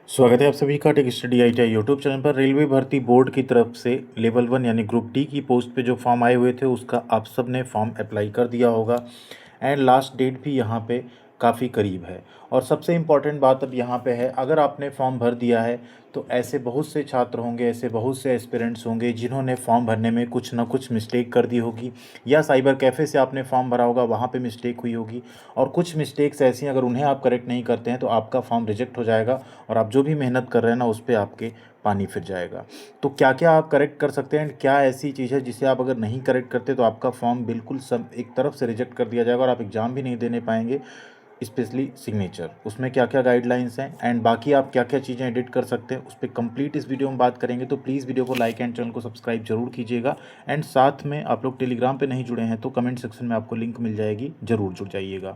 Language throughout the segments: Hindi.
स्वागत है आप सभी का tech study ITI YouTube channel पर। रेलवे भर्ती बोर्ड की तरफ से लेवल 1 यानी ग्रुप डी की पोस्ट पे जो फॉर्म आए हुए थे उसका आप सब ने फॉर्म अप्लाई कर दिया होगा एंड लास्ट डेट भी यहाँ पे काफ़ी करीब है। और सबसे इम्पॉर्टेंट बात अब यहाँ पे है, अगर आपने फॉर्म भर दिया है तो ऐसे बहुत से छात्र होंगे, ऐसे बहुत से एस्पिरेंट्स होंगे जिन्होंने फॉर्म भरने में कुछ ना कुछ मिस्टेक कर दी होगी, या साइबर कैफ़े से आपने फॉर्म भरा होगा, वहाँ पे मिस्टेक हुई होगी। और कुछ मिस्टेक्स ऐसी हैं, अगर उन्हें आप करेक्ट नहीं करते हैं तो आपका फॉर्म रिजेक्ट हो जाएगा और आप जो भी मेहनत कर रहे हैं ना उस पर आपके पानी फिर जाएगा। तो क्या क्या आप करेक्ट कर सकते हैं, क्या ऐसी चीज़ है जिसे आप अगर नहीं करेक्ट करते तो आपका फॉर्म बिल्कुल सब एक तरफ से रिजेक्ट कर दिया जाएगा और आप एग्ज़ाम भी नहीं देने पाएंगे, स्पेशली सिग्नेचर। उसमें क्या क्या गाइडलाइंस हैं एंड बाकी आप क्या क्या चीज़ें एडिट कर सकते हैं उस पर कंप्लीट इस वीडियो में बात करेंगे। तो प्लीज़ वीडियो को लाइक एंड चैनल को सब्सक्राइब जरूर कीजिएगा। एंड साथ में आप लोग टेलीग्राम पे नहीं जुड़े हैं तो कमेंट सेक्शन में आपको लिंक मिल जाएगी, ज़रूर जुड़ जाइएगा।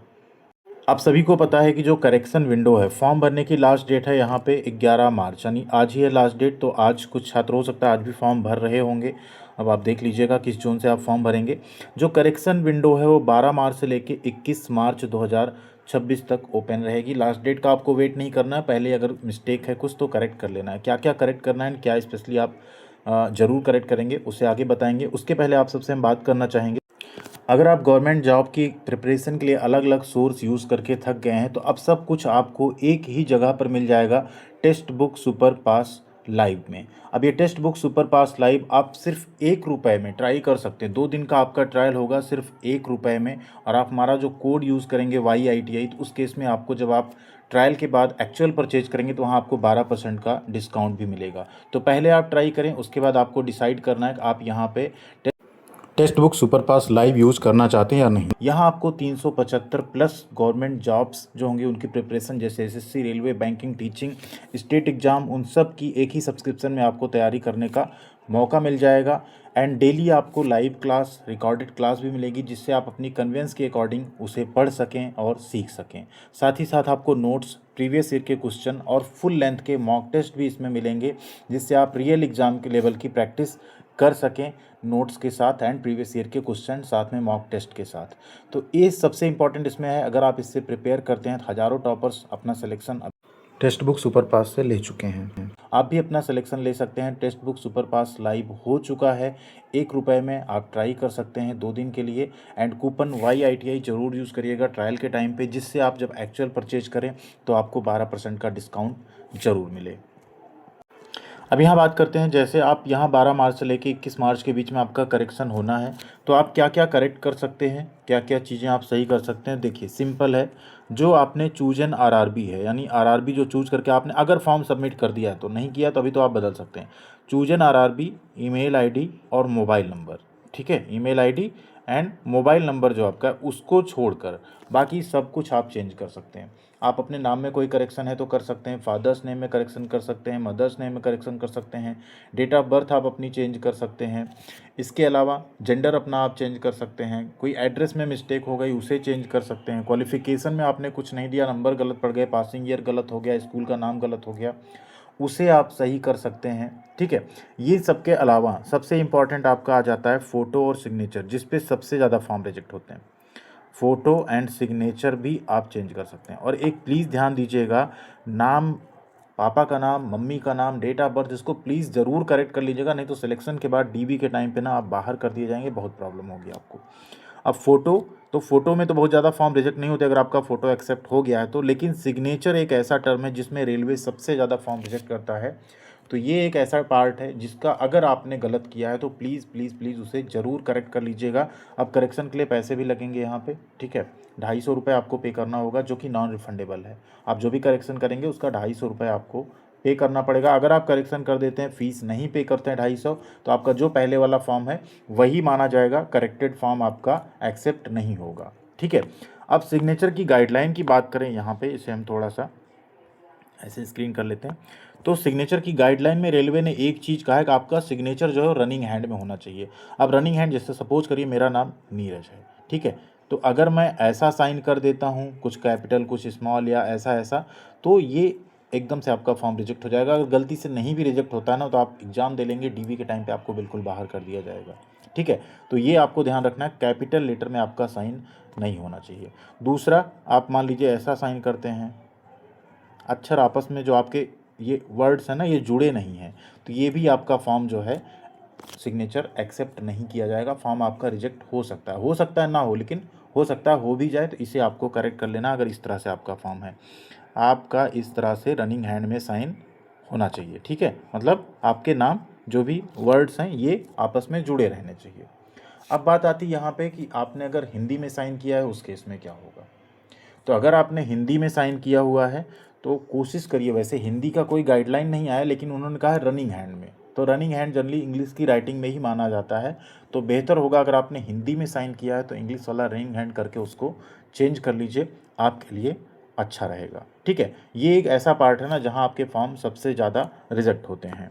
आप सभी को पता है कि जो करेक्शन विंडो है, फॉर्म भरने की लास्ट डेट है यहाँ पे 11 मार्च, यानी आज ही है लास्ट डेट। तो आज कुछ छात्र हो सकता है आज भी फॉर्म भर रहे होंगे। अब आप देख लीजिएगा किस जून से आप फॉर्म भरेंगे। जो करेक्शन विंडो है वो 12 मार्च से लेके 21 मार्च 2026 तक ओपन रहेगी। लास्ट डेट का आपको वेट नहीं करना है, पहले अगर मिस्टेक है कुछ तो करेक्ट कर लेना है। क्या क्या करेक्ट करना है, क्या स्पेशली आप ज़रूर करेक्ट करेंगे उसे आगे बताएंगे। उसके पहले आप सबसे हम बात करना चाहेंगे, अगर आप गवर्नमेंट जॉब की प्रिपरेशन के लिए अलग अलग सोर्स यूज़ करके थक गए हैं तो अब सब कुछ आपको एक ही जगह पर मिल जाएगा, टेक्स्ट बुक सुपर पास लाइव में। अब ये टेक्स्ट बुक सुपर पास लाइव आप सिर्फ 1 रुपये में ट्राई कर सकते हैं। 2 दिन का आपका ट्रायल होगा सिर्फ 1 रुपये में। और आप हमारा जो कोड यूज़ करेंगे YITI, तो उस केस में आपको जब आप ट्रायल के बाद एक्चुअल परचेज करेंगे तो वहाँ आपको 12% का डिस्काउंट भी मिलेगा। तो पहले आप ट्राई करें, उसके बाद आपको डिसाइड करना है कि आप यहाँ पे टेक्स्ट बुक सुपर पास लाइव यूज़ करना चाहते हैं या नहीं। यहाँ आपको 375 प्लस गवर्नमेंट जॉब्स जो होंगी उनकी प्रिपरेशन, जैसे SSC, railway, banking, teaching, state exam, उन सब की एक ही सब्सक्रिप्शन में आपको तैयारी करने का मौका मिल जाएगा। एंड डेली आपको लाइव क्लास, रिकॉर्डेड क्लास भी मिलेगी जिससे आप अपनी कन्वेंस के अकॉर्डिंग उसे पढ़ सकें और सीख सकें। साथ ही साथ आपको नोट्स, प्रीवियस ईयर के क्वेश्चन और फुल लेंथ के मॉक टेस्ट भी इसमें मिलेंगे जिससे आप रियल एग्ज़ाम के लेवल की प्रैक्टिस कर सकें, नोट्स के साथ एंड प्रीवियस ईयर के क्वेश्चन साथ में मॉक टेस्ट के साथ। तो ये सबसे इंपॉर्टेंट इसमें है, अगर आप इससे प्रिपेयर करते हैं तो हज़ारों टॉपर्स अपना सिलेक्शन टेक्स्ट बुक सुपर पास से ले चुके हैं। आप भी अपना सिलेक्शन ले सकते हैं। टेक्स्ट बुक सुपर पास लाइव हो चुका है, 1 रुपये में आप ट्राई कर सकते हैं 2 दिन के लिए। एंड कूपन YITI ज़रूर यूज़ करिएगा ट्रायल के टाइम पे, जिससे आप जब एक्चुअल परचेज करें तो आपको 12% का डिस्काउंट ज़रूर मिले। अब यहाँ बात करते हैं, जैसे आप यहाँ 12 मार्च से लेकर 21 मार्च के बीच में आपका करेक्शन होना है तो आप क्या क्या करेक्ट कर सकते हैं, क्या क्या चीज़ें आप सही कर सकते हैं। देखिए सिंपल है, जो आपने चूज एन RRB है, यानी RRB जो चूज करके आपने अगर फॉर्म सबमिट कर दिया है, तो नहीं किया तो अभी तो आप बदल सकते हैं। Choose an RRB, email ID और मोबाइल नंबर, ठीक है, email ID and mobile number जो आपका है उसको छोड़कर बाकी सब कुछ आप चेंज कर सकते हैं। आप अपने नाम में कोई करेक्शन है तो कर सकते हैं, फादर्स नेम में करेक्शन कर सकते हैं, मदर्स नेम में करेक्शन कर सकते हैं, डेट ऑफ बर्थ आप अपनी चेंज कर सकते हैं। इसके अलावा जेंडर अपना आप चेंज कर सकते हैं, कोई एड्रेस में मिस्टेक हो गई उसे चेंज कर सकते हैं, क्वालिफिकेशन में आपने कुछ नहीं दिया, नंबर गलत पड़ गए, पासिंग ईयर गलत हो गया, स्कूल का नाम गलत हो गया, उसे आप सही कर सकते हैं, ठीक है। ये सब के अलावा सबसे इम्पॉर्टेंट आपका आ जाता है फ़ोटो और सिग्नेचर, जिस पे सबसे ज़्यादा फॉर्म रिजेक्ट होते हैं। फ़ोटो एंड सिग्नेचर भी आप चेंज कर सकते हैं। और एक प्लीज़ ध्यान दीजिएगा, नाम, पापा का नाम, मम्मी का नाम, डेट ऑफ बर्थ, इसको प्लीज़ ज़रूर करेक्ट कर लीजिएगा, नहीं तो सिलेक्शन के बाद DB के टाइम पे ना आप बाहर कर दिए जाएंगे, बहुत प्रॉब्लम होगी आपको। अब फ़ोटो, तो फ़ोटो में तो बहुत ज़्यादा फॉर्म रिजेक्ट नहीं होते अगर आपका फ़ोटो एक्सेप्ट हो गया है तो, लेकिन सिग्नेचर एक ऐसा टर्म है जिसमें रेलवे सबसे ज़्यादा फॉर्म रिजेक्ट करता है। तो ये एक ऐसा पार्ट है जिसका अगर आपने गलत किया है तो प्लीज़ प्लीज़ प्लीज़ उसे ज़रूर करेक्ट कर लीजिएगा। अब करेक्शन के लिए पैसे भी लगेंगे यहाँ पे, ठीक है, 250 रुपये आपको पे करना होगा जो कि नॉन रिफंडेबल है। आप जो भी करेक्शन करेंगे उसका 250 रुपये आपको पे करना पड़ेगा। अगर आप करेक्शन कर देते हैं, फ़ीस नहीं पे करते हैं 250, तो आपका जो पहले वाला फॉर्म है वही माना जाएगा, करेक्टेड फॉर्म आपका एक्सेप्ट नहीं होगा, ठीक है। अब सिग्नेचर की गाइडलाइन की बात करें यहाँ पे, इसे हम थोड़ा सा ऐसे स्क्रीन कर लेते हैं। तो सिग्नेचर की गाइडलाइन में रेलवे ने एक चीज़ कहा है कि आपका सिग्नेचर जो है रनिंग हैंड में होना चाहिए। अब रनिंग हैंड, जैसे सपोज करिए मेरा नाम नीरज है, ठीक है, तो अगर मैं ऐसा साइन कर देता हूँ, कुछ कैपिटल कुछ स्मॉल या ऐसा ऐसा, तो ये एकदम से आपका फॉर्म रिजेक्ट हो जाएगा। अगर गलती से नहीं भी रिजेक्ट होता है ना तो आप एग्ज़ाम दे लेंगे, DB के टाइम पे आपको बिल्कुल बाहर कर दिया जाएगा, ठीक है। तो ये आपको ध्यान रखना है, कैपिटल लेटर में आपका साइन नहीं होना चाहिए। दूसरा, आप मान लीजिए ऐसा साइन करते हैं, अक्षर आपस में जो आपके ये वर्ड्स है ना, ये जुड़े नहीं हैं, तो ये भी आपका फॉर्म जो है सिग्नेचर एक्सेप्ट नहीं किया जाएगा। फॉर्म आपका रिजेक्ट हो सकता है ना हो, लेकिन हो सकता है हो भी जाए, तो इसे आपको करेक्ट कर लेना। अगर इस तरह से आपका फॉर्म है, आपका इस तरह से रनिंग हैंड में साइन होना चाहिए, ठीक है। मतलब आपके नाम जो भी वर्ड्स हैं ये आपस में जुड़े रहने चाहिए। अब बात आती है यहाँ पे कि आपने अगर हिंदी में साइन किया है उस केस में क्या होगा। तो अगर आपने हिंदी में साइन किया हुआ है तो कोशिश करिए, वैसे हिंदी का कोई गाइडलाइन नहीं आया, लेकिन उन्होंने कहा है रनिंग हैंड में, तो रनिंग हैंड जनरली इंग्लिश की राइटिंग में ही माना जाता है। तो बेहतर होगा अगर आपने हिंदी में साइन किया है तो इंग्लिश वाला रनिंग हैंड करके उसको चेंज कर लीजिए, आपके लिए अच्छा रहेगा, ठीक है। ये एक ऐसा पार्ट है ना जहाँ आपके फॉर्म सबसे ज़्यादा रिजेक्ट होते हैं।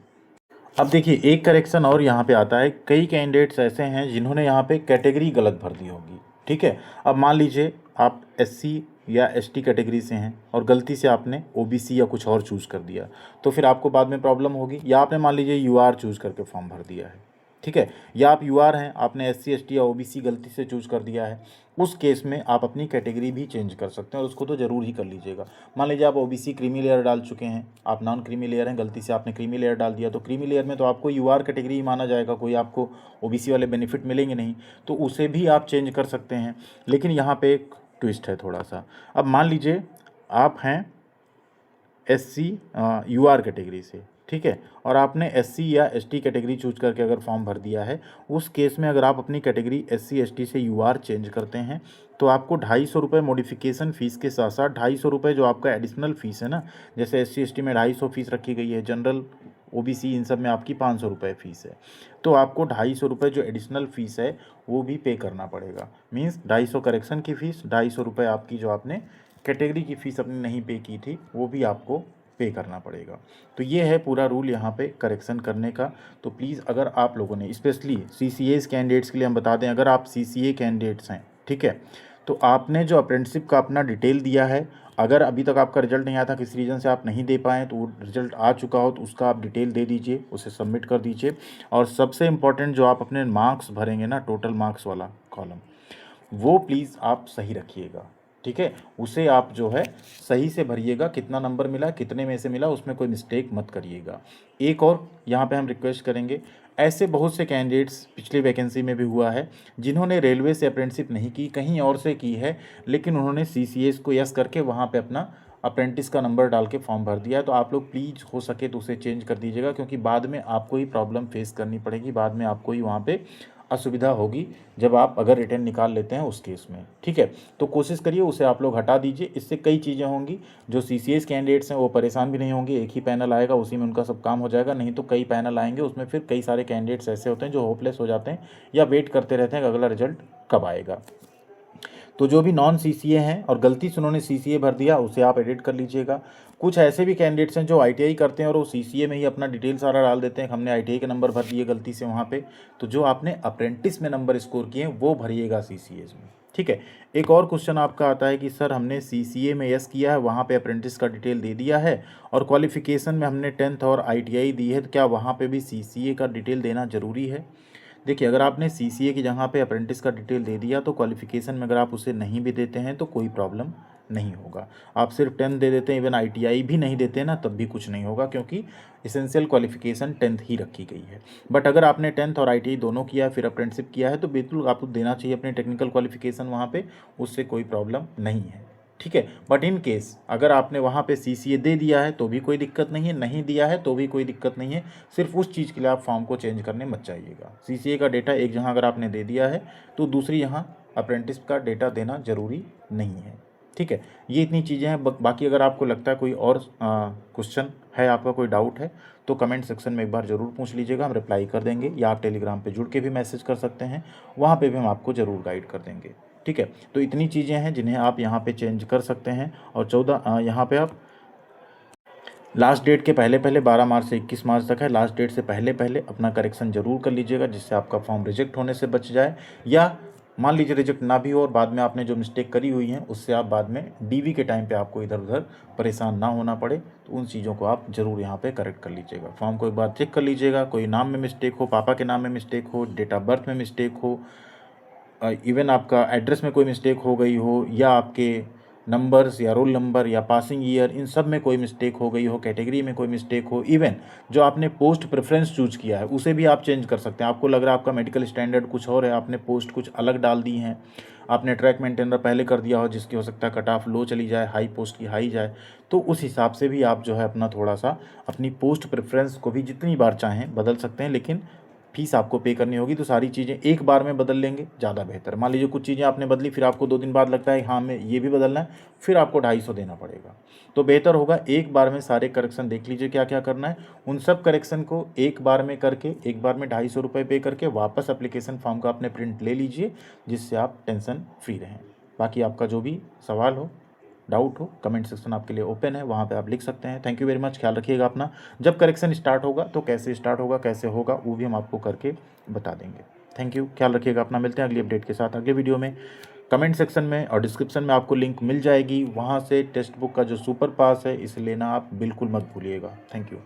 अब देखिए एक करेक्शन और यहाँ पे आता है, कई कैंडिडेट्स ऐसे हैं जिन्होंने यहाँ पे कैटेगरी गलत भर दी होगी, ठीक है। अब मान लीजिए आप एससी या एसटी कैटेगरी से हैं और गलती से आपने ओबीसी या कुछ और चूज़ कर दिया, तो फिर आपको बाद में प्रॉब्लम होगी। या आपने मान लीजिए यूआर चूज़ करके फॉर्म भर दिया है, ठीक है, या आप यूआर हैं, आपने एससी एसटी या ओबीसी गलती से चूज़ कर दिया है, उस केस में आप अपनी कैटेगरी भी चेंज कर सकते हैं और उसको तो ज़रूर ही कर लीजिएगा। मान लीजिए आप ओबीसी क्रीमी लेयर डाल चुके हैं, आप नॉन क्रीमी लेयर हैं, गलती से आपने क्रीमी लेयर डाल दिया, तो क्रीमी लेयर में तो आपको यूआर कैटेगरी ही माना जाएगा, कोई आपको ओबीसी वाले बेनिफिट मिलेंगे नहीं, तो उसे भी आप चेंज कर सकते हैं। लेकिन यहाँ पे एक ट्विस्ट है थोड़ा सा। अब मान लीजिए आप हैं एससी यूआर कैटेगरी से, ठीक है, और आपने एससी या एसटी कैटेगरी चूज करके अगर फॉर्म भर दिया है, उस केस में अगर आप अपनी कैटेगरी एससी एसटी से यूआर चेंज करते हैं तो आपको 250 मॉडिफिकेशन फ़ीस के साथ साथ 250 जो आपका एडिशनल फ़ीस है ना, जैसे एससी एसटी में 250 फीस रखी गई है, जनरल ओबीसी इन सब में आपकी 500 रुपये फ़ीस है, तो आपको 250 जो एडिशनल फ़ीस है वो भी पे करना पड़ेगा। मीन्स 250 करेक्शन की फ़ीस, 250 आपकी जो आपने कैटेगरी की फ़ीस अपनी नहीं पे की थी वो भी आपको पे करना पड़ेगा। तो ये है पूरा रूल यहाँ पे करेक्शन करने का। तो प्लीज़ अगर आप लोगों ने स्पेशली सीसीएस कैंडिडेट्स के लिए हम बता दें, अगर आप सीसीए कैंडिडेट्स हैं, ठीक है, तो आपने जो अप्रेंटिसशिप का अपना डिटेल दिया है, अगर अभी तक आपका रिजल्ट नहीं आया था, किसी रीज़न से आप नहीं दे पाएँ, तो वो रिजल्ट आ चुका हो तो उसका आप डिटेल दे दीजिए, उसे सबमिट कर दीजिए। और सबसे इम्पॉर्टेंट जो आप अपने मार्क्स भरेंगे ना, टोटल मार्क्स वाला कॉलम, वो प्लीज़ आप सही रखिएगा, ठीक है। उसे आप जो है सही से भरिएगा, कितना नंबर मिला, कितने में से मिला, उसमें कोई मिस्टेक मत करिएगा। एक और यहाँ पे हम रिक्वेस्ट करेंगे, ऐसे बहुत से कैंडिडेट्स पिछली वैकेंसी में भी हुआ है जिन्होंने रेलवे से अप्रेंटिसशिप नहीं की, कहीं और से की है, लेकिन उन्होंने सीसीएस को यस करके वहाँ पे अपना अप्रेंटिस का नंबर डाल के फॉर्म भर दिया है। तो आप लोग प्लीज़ हो सके तो उसे चेंज कर दीजिएगा, क्योंकि बाद में आपको ही प्रॉब्लम फेस करनी पड़ेगी, बाद में आपको ही वहाँ पे असुविधा होगी जब आप अगर रिटर्न निकाल लेते हैं उस केस में, ठीक है। तो कोशिश करिए उसे आप लोग हटा दीजिए, इससे कई चीज़ें होंगी, जो सीसीएस कैंडिडेट्स हैं वो परेशान भी नहीं होंगे, एक ही पैनल आएगा उसी में उनका सब काम हो जाएगा। नहीं तो कई पैनल आएंगे, उसमें फिर कई सारे कैंडिडेट्स ऐसे होते हैं जो होपलेस हो जाते हैं या वेट करते रहते हैं कि अगला रिजल्ट कब आएगा। तो जो भी नॉन सीसीए हैं और गलती से उन्होंने सीसीए भर दिया, उसे आप एडिट कर लीजिएगा। कुछ ऐसे भी कैंडिडेट्स हैं जो आईटीआई करते हैं और वो सीसीए में ही अपना डिटेल सारा डाल देते हैं, हमने आईटीआई के नंबर भर दिए गलती से वहाँ पे, तो जो आपने अप्रेंटिस में नंबर स्कोर किए हैं वो भरिएगा सीसीएस में, ठीक है। एक और क्वेश्चन आपका आता है कि सर हमने सीसीए में यस किया है, वहाँ पे अप्रेंटिस का डिटेल दे दिया है और क्वालिफिकेशन में हमने 10th और आईटीआई दी है, तो क्या वहाँ पे भी सीसीए का डिटेल देना ज़रूरी है? देखिए, अगर आपने सीसीए की जगह पे अप्रेंटिस का डिटेल दे दिया तो क्वालिफिकेशन में अगर आप उसे नहीं भी देते हैं तो कोई प्रॉब्लम नहीं होगा। आप सिर्फ 10th दे देते हैं, इवन आईटीआई भी नहीं देते हैं ना, तब भी कुछ नहीं होगा, क्योंकि एसेंशियल क्वालिफिकेशन 10th ही रखी गई है। बट अगर आपने 10th और आईटीआई दोनों किया है, फिर अप्रेंटिसशिप किया है, तो बिल्कुल आपको देना चाहिए अपनी टेक्निकल क्वालिफिकेशन वहाँ पर, उससे कोई प्रॉब्लम नहीं है, ठीक है। बट इन केस अगर आपने वहाँ पे सीसीए दे दिया है तो भी कोई दिक्कत नहीं है, नहीं दिया है तो भी कोई दिक्कत नहीं है, सिर्फ उस चीज़ के लिए आप फॉर्म को चेंज करने मत जाइएगा। सीसीए का डेटा एक जहाँ अगर आपने दे दिया है तो दूसरी यहाँ अप्रेंटिस का डेटा देना ज़रूरी नहीं है, ठीक है। ये इतनी चीज़ें हैं। बाकी अगर आपको लगता है कोई और क्वेश्चन है, आपका कोई डाउट है, तो कमेंट सेक्शन में एक बार ज़रूर पूछ लीजिएगा, हम रिप्लाई कर देंगे। या आप टेलीग्राम पे जुड़ के भी मैसेज कर सकते हैं, वहाँ पे भी हम आपको ज़रूर गाइड कर देंगे, ठीक है। तो इतनी चीज़ें हैं जिन्हें आप यहाँ पे चेंज कर सकते हैं। और 14 यहाँ पे आप लास्ट डेट के पहले पहले 12 मार्च से 21 मार्च तक है, लास्ट डेट से पहले पहले अपना करेक्शन ज़रूर कर लीजिएगा, जिससे आपका फॉर्म रिजेक्ट होने से बच जाए। या मान लीजिए रिजेक्ट ना भी हो और बाद में आपने जो मिस्टेक करी हुई है उससे आप बाद में डीवी के टाइम पे आपको इधर उधर परेशान ना होना पड़े, तो उन चीज़ों को आप ज़रूर यहाँ पे करेक्ट कर लीजिएगा। फॉर्म को एक बार चेक कर लीजिएगा, कोई नाम में मिस्टेक हो, पापा के नाम में मिस्टेक हो, डेट ऑफ बर्थ में मिस्टेक हो, इवन आपका एड्रेस में कोई मिस्टेक हो गई हो, या आपके नंबर्स या रोल नंबर या पासिंग ईयर, इन सब में कोई मिस्टेक हो गई हो, कैटेगरी में कोई मिस्टेक हो, इवन जो आपने पोस्ट प्रेफरेंस चूज किया है उसे भी आप चेंज कर सकते हैं। आपको लग रहा है आपका मेडिकल स्टैंडर्ड कुछ और है, आपने पोस्ट कुछ अलग डाल दी हैं, आपने ट्रैक मेंटेनर पहले कर दिया हो जिसकी हो सकता है कट ऑफ लो चली जाए, हाई पोस्ट की हाई जाए, तो उस हिसाब से भी आप जो है अपना थोड़ा सा अपनी पोस्ट प्रेफरेंस को भी जितनी बार चाहें बदल सकते हैं, लेकिन फीस आपको पे करनी होगी। तो सारी चीज़ें एक बार में बदल लेंगे ज़्यादा बेहतर। मान लीजिए कुछ चीज़ें आपने बदली, फिर आपको 2 दिन बाद लगता है हाँ हमें ये भी बदलना है, फिर आपको 250 देना पड़ेगा। तो बेहतर होगा एक बार में सारे करेक्शन देख लीजिए क्या क्या करना है, उन सब करेक्शन को एक बार में करके एक बार में 250 रुपये पे करके वापस एप्लीकेशन फॉर्म का अपने प्रिंट ले लीजिए, जिससे आप टेंशन फ्री रहें। बाकी आपका जो भी सवाल हो, डाउट हो, कमेंट सेक्शन आपके लिए ओपन है, वहाँ पे आप लिख सकते हैं। थैंक यू वेरी मच, ख्याल रखिएगा अपना। जब करेक्शन स्टार्ट होगा तो कैसे स्टार्ट होगा, कैसे होगा, वो भी हम आपको करके बता देंगे। थैंक यू, ख्याल रखिएगा अपना। मिलते हैं अगली अपडेट के साथ अगले वीडियो में। कमेंट सेक्शन में और डिस्क्रिप्शन में आपको लिंक मिल जाएगी, वहाँ से टेक्स्ट बुक का जो सुपर पास है इसे लेना आप बिल्कुल मत भूलिएगा। Thank you.